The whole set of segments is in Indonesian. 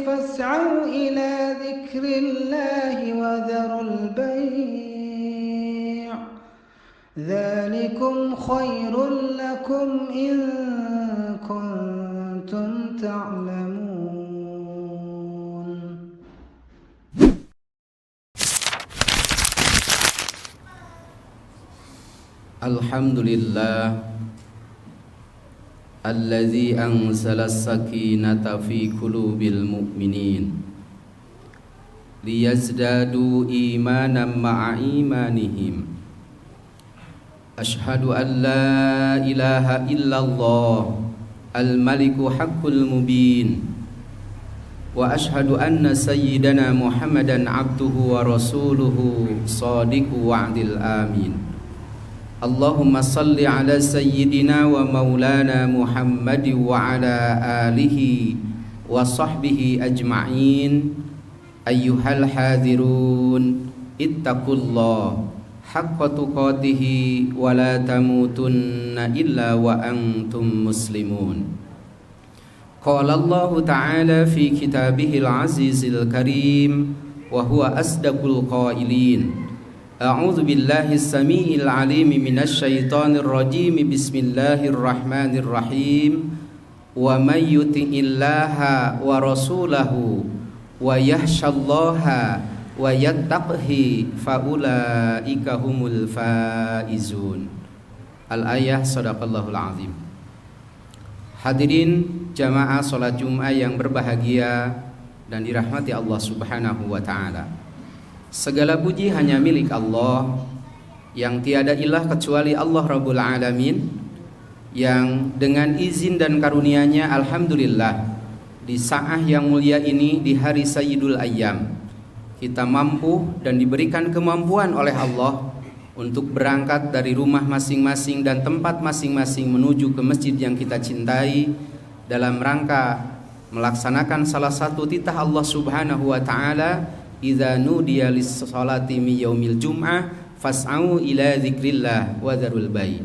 فاسعوا إلى ذكر الله وذروا البيع ذلكم خير لكم إن كنتم تعلمون. Alhamdulillah Allazi anzala as-sakinata fi qulubil mu'minin liyazdadu imanan ma'a imanihim. Ashhadu an la ilaha illallah al-maliku haqqul mubin wa ashhadu anna sayyidana Muhammadan abduhu wa rasuluhu sadiqu wa'dil amin. Allahumma salli ala sayyidina wa maulana Muhammad wa ala alihi wa sahbihi ajma'in. Ayyuhal hadirun ittaqullah haqqa tuqatihi wa la tamutunna illa wa antum muslimun. Qala Allah ta'ala fi kitabihil azizil karim wa huwa asdaqul qailin. A'udzu billahi as-sami'il 'alim minasy syaithanir rajim. Bismillahirrahmanirrahim. Wa may yuti'illaha wa rasulahu wa yakhshallaha wa yattaqhi faulaika humul faizun. Al-ayah. Shadaqallahul azim. Hadirin jamaah salat Jumat yang berbahagia dan dirahmati Allah Subhanahu wa taala. Segala puji hanya milik Allah, yang tiada ilah kecuali Allah Rabbul Alamin, yang dengan izin dan karunia-Nya alhamdulillah di saat yang mulia ini, di hari Sayyidul Ayyam, kita mampu dan diberikan kemampuan oleh Allah untuk berangkat dari rumah masing-masing dan tempat masing-masing menuju ke masjid yang kita cintai dalam rangka melaksanakan salah satu titah Allah Subhanahu wa taala, idza nudiya lis-sholati min yaumil jum'ah fas'au ila dzikrillah wa dzarul bai'.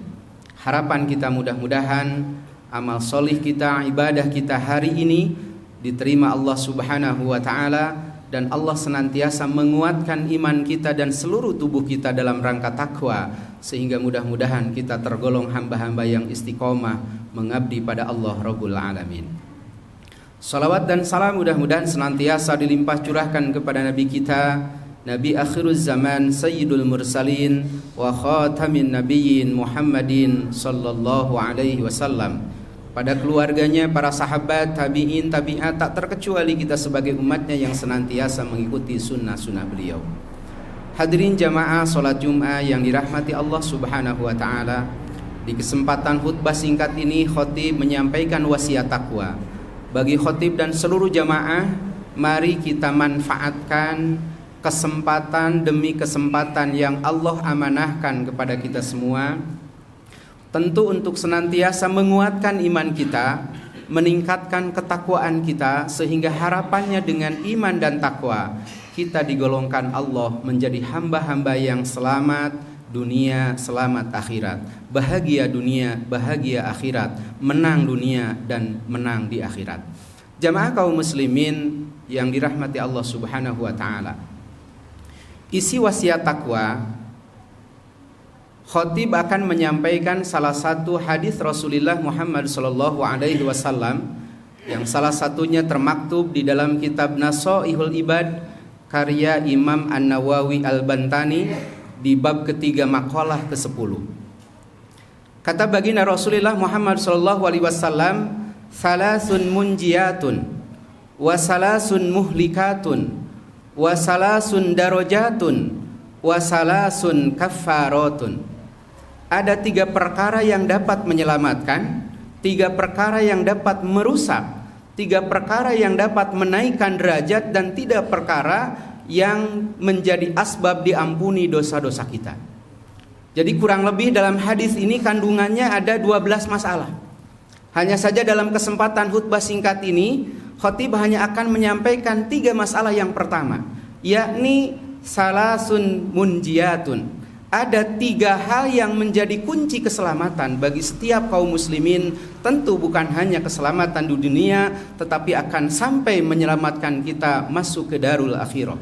Harapan kita mudah-mudahan amal solih kita, ibadah kita hari ini diterima Allah Subhanahu wa taala, dan Allah senantiasa menguatkan iman kita dan seluruh tubuh kita dalam rangka takwa, sehingga mudah-mudahan kita tergolong hamba-hamba yang istiqomah mengabdi pada Allah Rabbul Alamin. Salawat dan salam mudah-mudahan senantiasa dilimpah curahkan kepada Nabi kita, Nabi akhiruz zaman, Sayyidul Mursalin wa khatamin nabiyyin Muhammadin sallallahu alaihi wasallam, pada keluarganya, para sahabat, tabi'in, tabi'at, tak terkecuali kita sebagai umatnya yang senantiasa mengikuti sunnah-sunnah beliau. Hadirin jamaah salat Jumat yang dirahmati Allah Subhanahu wa taala, di kesempatan khutbah singkat ini khatib menyampaikan wasiat takwa. Bagi khatib dan seluruh jamaah, mari kita manfaatkan kesempatan demi kesempatan yang Allah amanahkan kepada kita semua, tentu untuk senantiasa menguatkan iman kita, meningkatkan ketakwaan kita, sehingga harapannya dengan iman dan takwa kita digolongkan Allah menjadi hamba-hamba yang selamat dunia, selamat akhirat, bahagia dunia, bahagia akhirat, menang dunia dan menang di akhirat. Jamaah kaum muslimin yang dirahmati Allah Subhanahu wa taala, isi wasiat takwa, khatib akan menyampaikan salah satu hadis Rasulullah Muhammad sallallahu alaihi wasallam, yang salah satunya termaktub di dalam kitab Nasaihul Ibad karya Imam An-Nawawi Al-Bantani di bab ketiga maqalah ke-10. Kata baginda Rasulullah Muhammad sallallahu alaihi wasallam, "Salasun munjiyatun wa salasun muhlikatun wa salasun darajatun wa salasun kaffaratun." Ada 3 perkara yang dapat menyelamatkan, 3 perkara yang dapat merusak, 3 perkara yang dapat menaikkan derajat, dan 3 perkara yang menjadi asbab diampuni dosa-dosa kita. Jadi kurang lebih dalam hadis ini kandungannya ada 12 masalah. Hanya saja dalam kesempatan khutbah singkat ini, khatib hanya akan menyampaikan 3 masalah yang pertama, yakni salasun munjiyatun. ada 3 hal yang menjadi kunci keselamatan bagi setiap kaum muslimin. Tentu bukan hanya keselamatan di dunia, tetapi akan sampai menyelamatkan kita masuk ke darul akhirah.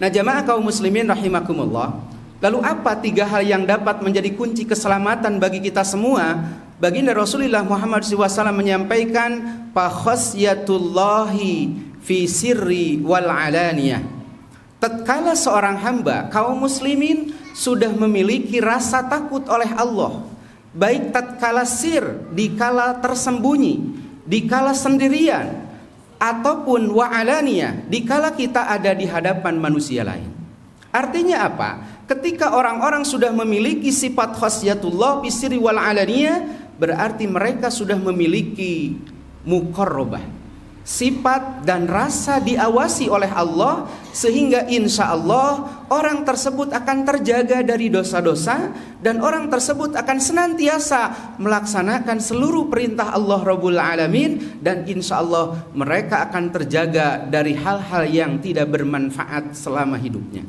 Nah jamaah kaum muslimin rahimakumullah, lalu apa 3 hal yang dapat menjadi kunci keselamatan bagi kita semua? Baginda Rasulullah Muhammad SAW menyampaikan, fa khasyatullahi fi sirri wal alaniyah. Tatkala seorang hamba kaum muslimin sudah memiliki rasa takut oleh Allah, baik tatkala sir, dikala tersembunyi, dikala sendirian, ataupun wa'alaniyah, dikala kita ada di hadapan manusia lain. Artinya apa? Ketika orang-orang sudah memiliki sifat khasyatullah bisiri wal alaniyah, berarti mereka sudah memiliki muqarrabah, sifat dan rasa diawasi oleh Allah, sehingga insya Allah orang tersebut akan terjaga dari dosa-dosa, dan orang tersebut akan senantiasa melaksanakan seluruh perintah Allah Rabbul Alamin, dan insya Allah mereka akan terjaga dari hal-hal yang tidak bermanfaat selama hidupnya.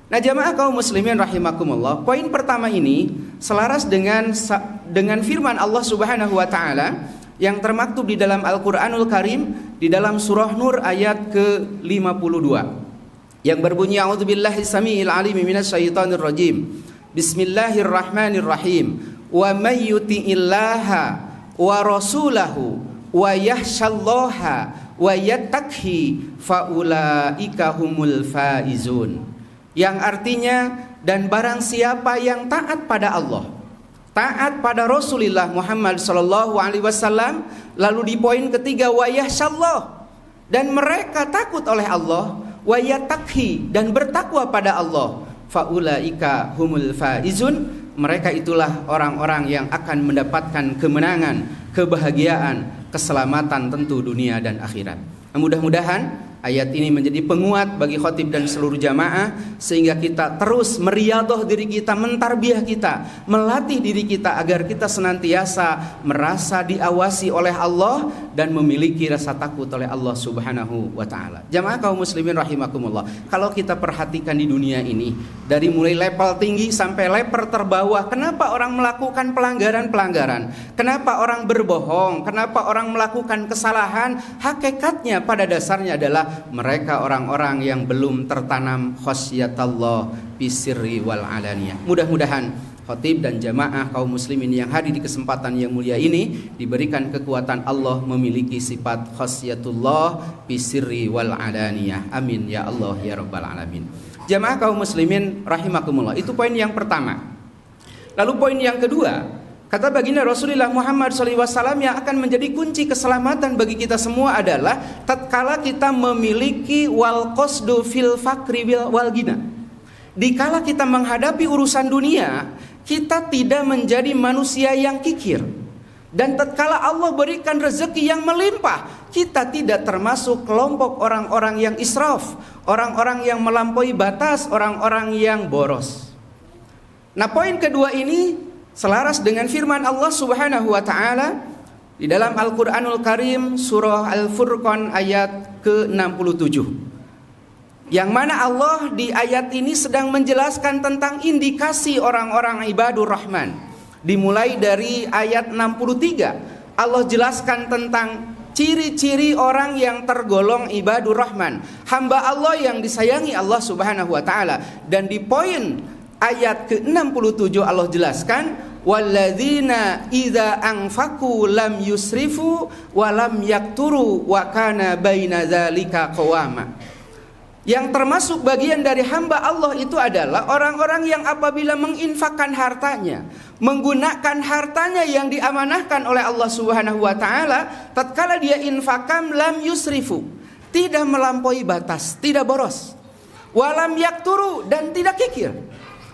Nah jamaah kaum muslimin rahimakumullah, poin pertama ini selaras dengan firman Allah Subhanahu wa taala yang termaktub di dalam Al-Qur'anul Karim di dalam surah Nur ayat ke-52 yang berbunyi, a'udzubillahi samiil alim minasyaitonir rajim, bismillahirrahmanirrahim, wa may yuti'illaha wa rasulahu wa yakhshallaha wa yattaqhi faulaika humul faizun. Yang artinya, dan barang siapa yang taat pada Allah, taat pada Rasulullah Muhammad sallallahu alaihi wasallam, lalu di poin ketiga wa yakhshallah, dan mereka takut oleh Allah, wa yattaqhi, dan bertakwa pada Allah, faulaika humul faizun, mereka itulah orang-orang yang akan mendapatkan kemenangan, kebahagiaan, keselamatan tentu dunia dan akhirat. Mudah-mudahan ayat ini menjadi penguat bagi khatib dan seluruh jamaah, sehingga kita terus meriadah diri kita, mentarbiah kita, melatih diri kita agar kita senantiasa merasa diawasi oleh Allah dan memiliki rasa takut oleh Allah Subhanahu wa taala. Jamaah kaum muslimin rahimakumullah, kalau kita perhatikan di dunia ini, dari mulai level tinggi sampai level terbawah, kenapa orang melakukan pelanggaran-pelanggaran? Kenapa orang berbohong? Kenapa orang melakukan kesalahan? Hakikatnya pada dasarnya adalah mereka orang-orang yang belum tertanam khasyatallah bisirri wal alaniyah. Mudah-mudahan khatib dan jamaah kaum muslimin yang hadir di kesempatan yang mulia ini diberikan kekuatan Allah memiliki sifat khasyatullah bisirri wal alaniyah. Amin ya Allah ya rabbal alamin. Jamaah kaum muslimin rahimakumullah, itu poin yang pertama. Lalu poin yang kedua, kata baginda Rasulullah Muhammad SAW, yang akan menjadi kunci keselamatan bagi kita semua adalah tatkala kita memiliki wal qasdu fil fakri wal gina. Dikala kita menghadapi urusan dunia, kita tidak menjadi manusia yang kikir. Dan tatkala Allah berikan rezeki yang melimpah, kita tidak termasuk kelompok orang-orang yang israf, orang-orang yang melampaui batas, orang-orang yang boros. Nah poin kedua ini selaras dengan firman Allah Subhanahu wa taala di dalam Al-Qur'anul Karim surah Al-Furqan ayat ke-67. Yang mana Allah di ayat ini sedang menjelaskan tentang indikasi orang-orang ibadur rahman. Dimulai dari ayat 63, Allah jelaskan tentang ciri-ciri orang yang tergolong ibadur rahman, hamba Allah yang disayangi Allah Subhanahu wa taala. Dan di poin ayat ke-67 Allah jelaskan, walladzina idza anfaqu lam yusrifu wa lam yakturu wa kana baina dzalika qawama. Yang termasuk bagian dari hamba Allah itu adalah orang-orang yang apabila menginfakkan hartanya, menggunakan hartanya yang diamanahkan oleh Allah Subhanahu wa taala, tatkala dia infakam lam yusrifu, tidak melampaui batas, tidak boros, walam yakturu, dan tidak kikir,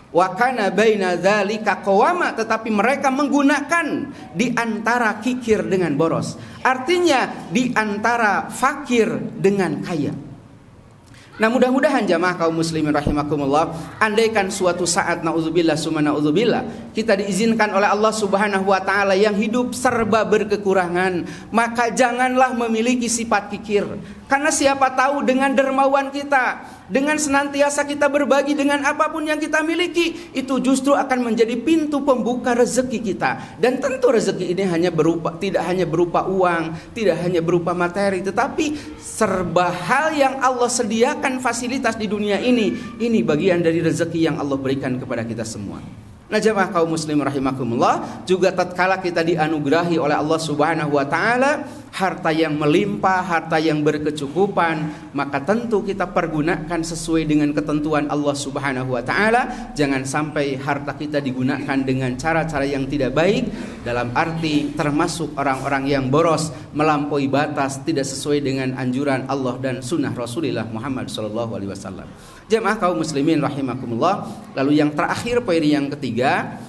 wa kana baina dzalika qawama, tetapi mereka menggunakan di antara kikir dengan boros, artinya di antara fakir dengan kaya. Nah mudah-mudahan jamaah kaum muslimin rahimakumullah, andaikan suatu saat naudzubillah summa naudzubillah kita diizinkan oleh Allah Subhanahu wa taala yang hidup serba berkekurangan, maka janganlah memiliki sifat kikir. Karena siapa tahu dengan dermawan kita, dengan senantiasa kita berbagi dengan apapun yang kita miliki, itu justru akan menjadi pintu pembuka rezeki kita. Dan tentu rezeki ini tidak hanya berupa uang, tidak hanya berupa materi, tetapi serba hal yang Allah sediakan fasilitas di dunia ini bagian dari rezeki yang Allah berikan kepada kita semua. Nah, jemaah kaum muslim rahimakumullah, juga tatkala kita dianugerahi oleh Allah Subhanahu wa taala harta yang melimpah, harta yang berkecukupan, maka tentu kita pergunakan sesuai dengan ketentuan Allah Subhanahu wa taala. Jangan sampai harta kita digunakan dengan cara-cara yang tidak baik, dalam arti termasuk orang-orang yang boros, melampaui batas, tidak sesuai dengan anjuran Allah dan sunnah Rasulullah Muhammad SAW. Jemaah kaum muslimin rahimakumullah. Lalu yang terakhir, poin yang ketiga,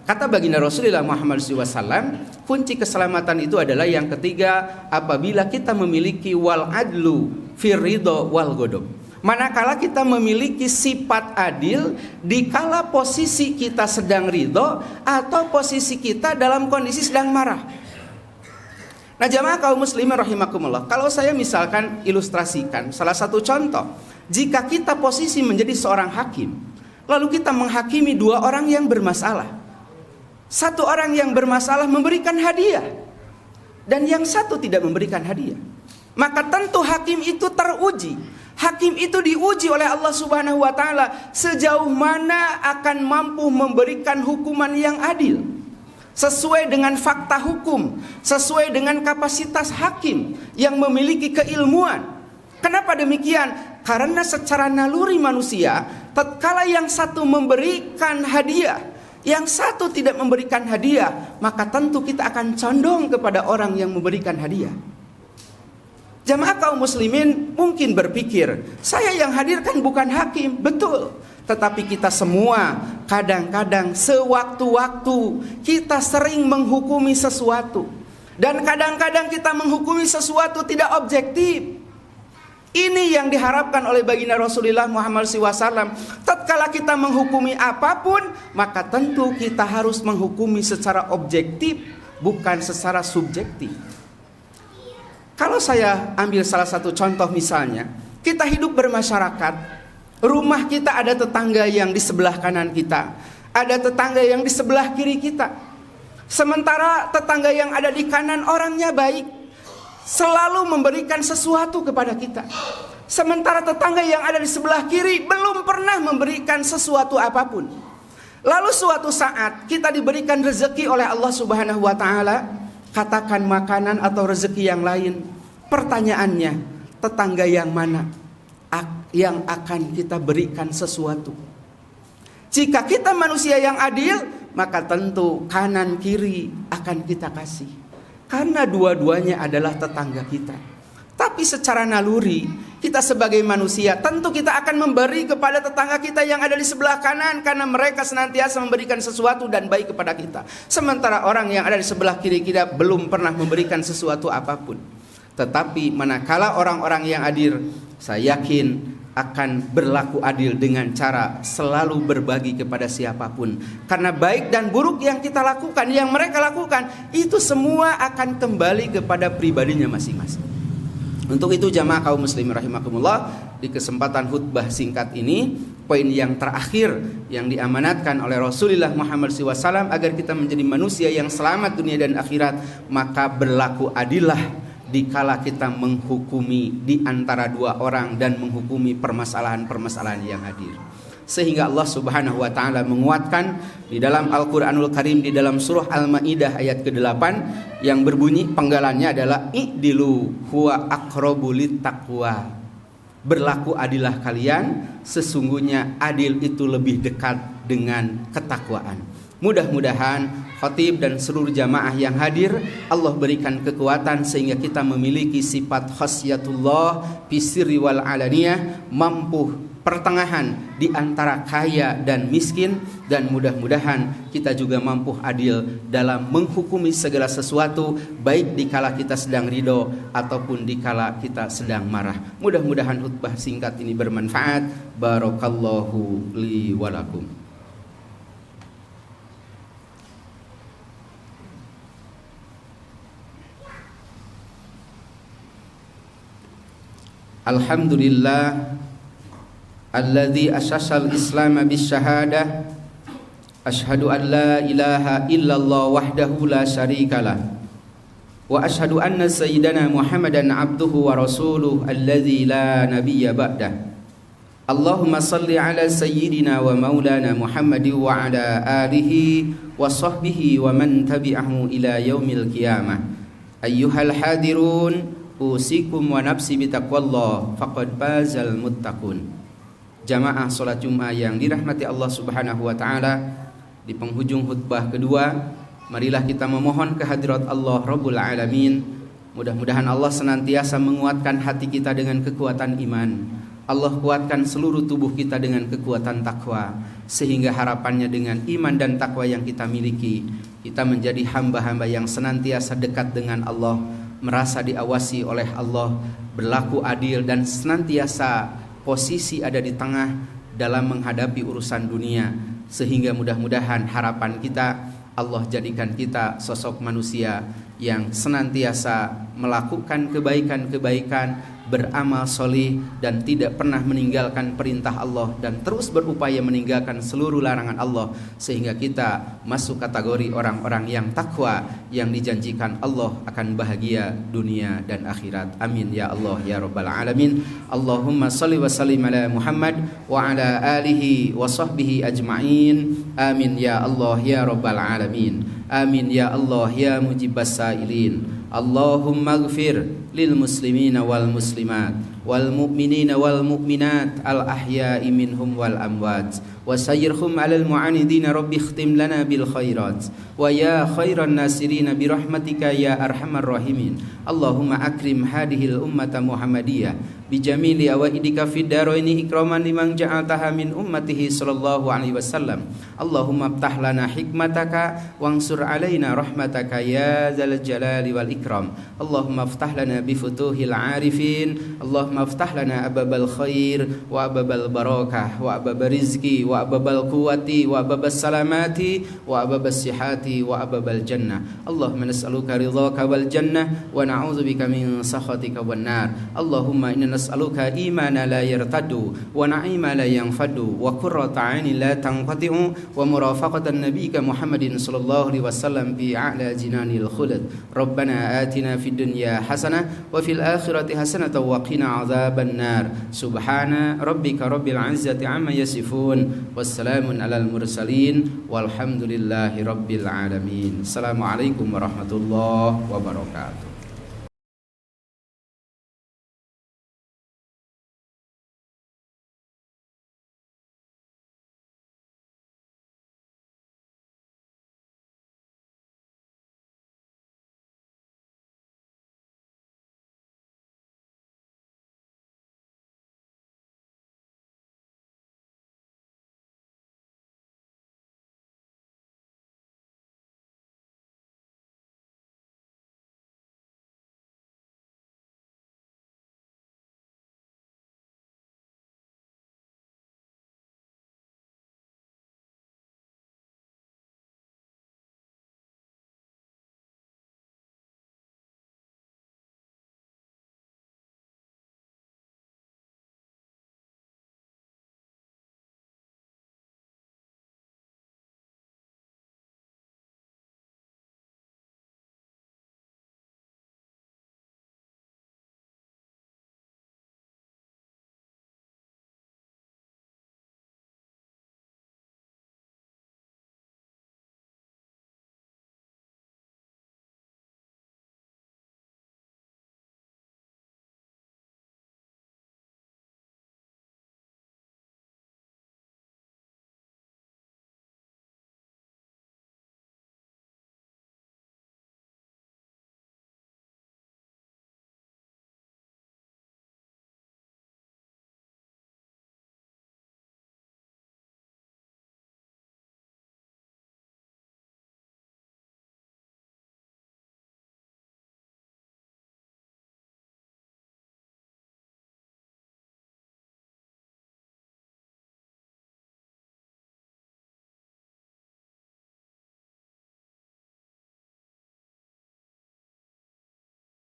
kata baginda Rasulullah Muhammad SAW, kunci keselamatan itu adalah yang ketiga, apabila kita memiliki wal adlu fir ridho wal godob. Manakala kita memiliki sifat adil dikala posisi kita sedang ridho atau posisi kita dalam kondisi sedang marah. Nah, jamaah kaum muslimin rahimakumullah, kalau saya misalkan ilustrasikan salah satu contoh, jika kita posisi menjadi seorang hakim, lalu kita menghakimi dua orang yang bermasalah. Satu orang yang bermasalah memberikan hadiah, dan yang satu tidak memberikan hadiah. Maka tentu hakim itu teruji. Hakim itu diuji oleh Allah Subhanahu wa taala sejauh mana akan mampu memberikan hukuman yang adil, sesuai dengan fakta hukum, sesuai dengan kapasitas hakim yang memiliki keilmuan. Kenapa demikian? Karena secara naluri manusia, tatkala yang satu memberikan hadiah, yang satu tidak memberikan hadiah, maka tentu kita akan condong kepada orang yang memberikan hadiah. Jamaah kaum muslimin mungkin berpikir, saya yang hadirkan bukan hakim. Betul. Tetapi kita semua kadang-kadang sewaktu-waktu kita sering menghukumi sesuatu. Dan kadang-kadang kita menghukumi sesuatu tidak objektif. Ini yang diharapkan oleh baginda Rasulullah Muhammad SAW. Tatkala kita menghukumi apapun, maka tentu kita harus menghukumi secara objektif, bukan secara subjektif. Kalau saya ambil salah satu contoh, misalnya kita hidup bermasyarakat, rumah kita ada tetangga yang di sebelah kanan kita, ada tetangga yang di sebelah kiri kita. Sementara tetangga yang ada di kanan orangnya baik, selalu memberikan sesuatu kepada kita. Sementara tetangga yang ada di sebelah kiri belum pernah memberikan sesuatu apapun. Lalu suatu saat kita diberikan rezeki oleh Allah Subhanahu wa taala, katakan makanan atau rezeki yang lain. Pertanyaannya, tetangga yang mana yang akan kita berikan sesuatu? Jika kita manusia yang adil, maka tentu kanan kiri akan kita kasih, karena dua-duanya adalah tetangga kita. Tapi secara naluri, kita sebagai manusia tentu kita akan memberi kepada tetangga kita yang ada di sebelah kanan, karena mereka senantiasa memberikan sesuatu dan baik kepada kita. Sementara orang yang ada di sebelah kiri kita belum pernah memberikan sesuatu apapun. Tetapi manakala orang-orang yang adil, saya yakin akan berlaku adil dengan cara selalu berbagi kepada siapapun. Karena baik dan buruk yang kita lakukan, yang mereka lakukan, itu semua akan kembali kepada pribadinya masing-masing. Untuk itu jamaah kaum muslimin rahimakumullah, di kesempatan khutbah singkat ini, poin yang terakhir yang diamanatkan oleh Rasulullah Muhammad SAW agar kita menjadi manusia yang selamat dunia dan akhirat, maka berlaku adillah dikala kita menghukumi di antara dua orang dan menghukumi permasalahan-permasalahan yang hadir. Sehingga Allah Subhanahu wa taala menguatkan di dalam Al-Qur'anul Karim, di dalam surah Al-Maidah ayat ke-8 yang berbunyi penggalannya adalah i'dilu huwa aqrabu littaqwa. Berlaku adillah kalian, sesungguhnya adil itu lebih dekat dengan ketakwaan. Mudah-mudahan khatib dan seluruh jamaah yang hadir Allah berikan kekuatan sehingga kita memiliki sifat khasyatullah fisirri wal alaniyah, mampu pertengahan di antara kaya dan miskin, dan mudah-mudahan kita juga mampu adil dalam menghukumi segala sesuatu, baik dikala kita sedang ridho ataupun dikala kita sedang marah. Mudah-mudahan khutbah singkat ini bermanfaat. Barakallahu li walakum. Alhamdulillah alladzi asasal Islam bisyahada asyhadu an la ilaha illallah wahdahu la syarikalah wa asyhadu anna sayyidana Muhammadan abduhu wa rasuluh alladzi la nabiyya ba'dah. Allahumma salli ala sayyidina wa maulana Muhammad wa ala alihi wa sahbihi wa man tabi'ahu ila yaumil qiyamah. Ayyuhal hadirun, usikum wa nafsi bitaqwallah faqad fazal muttaqun. Jamaah salat Jumat yang dirahmati Allah Subhanahu wa taala, di penghujung khutbah kedua, marilah kita memohon kehadirat Allah Rabbul Alamin. Mudah-mudahan Allah senantiasa menguatkan hati kita dengan kekuatan iman. Allah kuatkan seluruh tubuh kita dengan kekuatan takwa, sehingga harapannya dengan iman dan takwa yang kita miliki, kita menjadi hamba-hamba yang senantiasa dekat dengan Allah, merasa diawasi oleh Allah, berlaku adil dan senantiasa posisi ada di tengah dalam menghadapi urusan dunia. Sehingga mudah-mudahan harapan kita, Allah jadikan kita sosok manusia yang senantiasa melakukan kebaikan-kebaikan, beramal solih, dan tidak pernah meninggalkan perintah Allah, dan terus berupaya meninggalkan seluruh larangan Allah, sehingga kita masuk kategori orang-orang yang takwa, yang dijanjikan Allah akan bahagia dunia dan akhirat. Amin ya Allah ya Rabbal Alamin. Allahumma salli wa sallim ala Muhammad wa ala alihi wa sahbihi ajma'in. Amin ya Allah ya Rabbal Alamin. Amin ya Allah ya mujibas sailin. Allahumma ighfir lil muslimina wal muslimat wal mu'minina wal mu'minat al ahya'i minhum wal amwat wa sayyirhum 'alal mu'anidin rabbi ikhtim lana bil khairat wa ya khairan nasirin bi rahmatika ya arhamar rahimin. Allahumma akrim hadhil ummata muhammadiyah bi jamili awaidika fid daraini ikraman liman ja'altaha min ummatihi sallallahu alaihi wasallam. Allahumma iftah lana hikmataka wansur alaina rahmataka ya dzal jalali wal ikram. Allahumma iftah lana bi futuhil arifin. Allahumma iftah lana ababal khair wa ababal barakah wa ababal rizqi wa ababal quwwati wa ababal salamati wa ababal sihati wa ababal jannah. Allahumma nas'aluka ridhaka wal jannah wa na'udzubika min sakhatika wan nar. Allahumma inna nas'aluka imana la yartaddu wa na'ima la yanfadu wa qurrata 'ainin la tanqati'u wa murafaqatan nabiyyika Muhammadin sallallahu alaihi wasallam fi a'la jinanil khuld. Rabbana atina fid dunya hasanah wa fil akhirati hasanah wa qina adzaban nar. Subhana rabbika rabbil izzati amma yasifun. Wassalamun alal mursalin walhamdulillahi rabbil alamin. Assalamualaikum warahmatullahi wabarakatuh.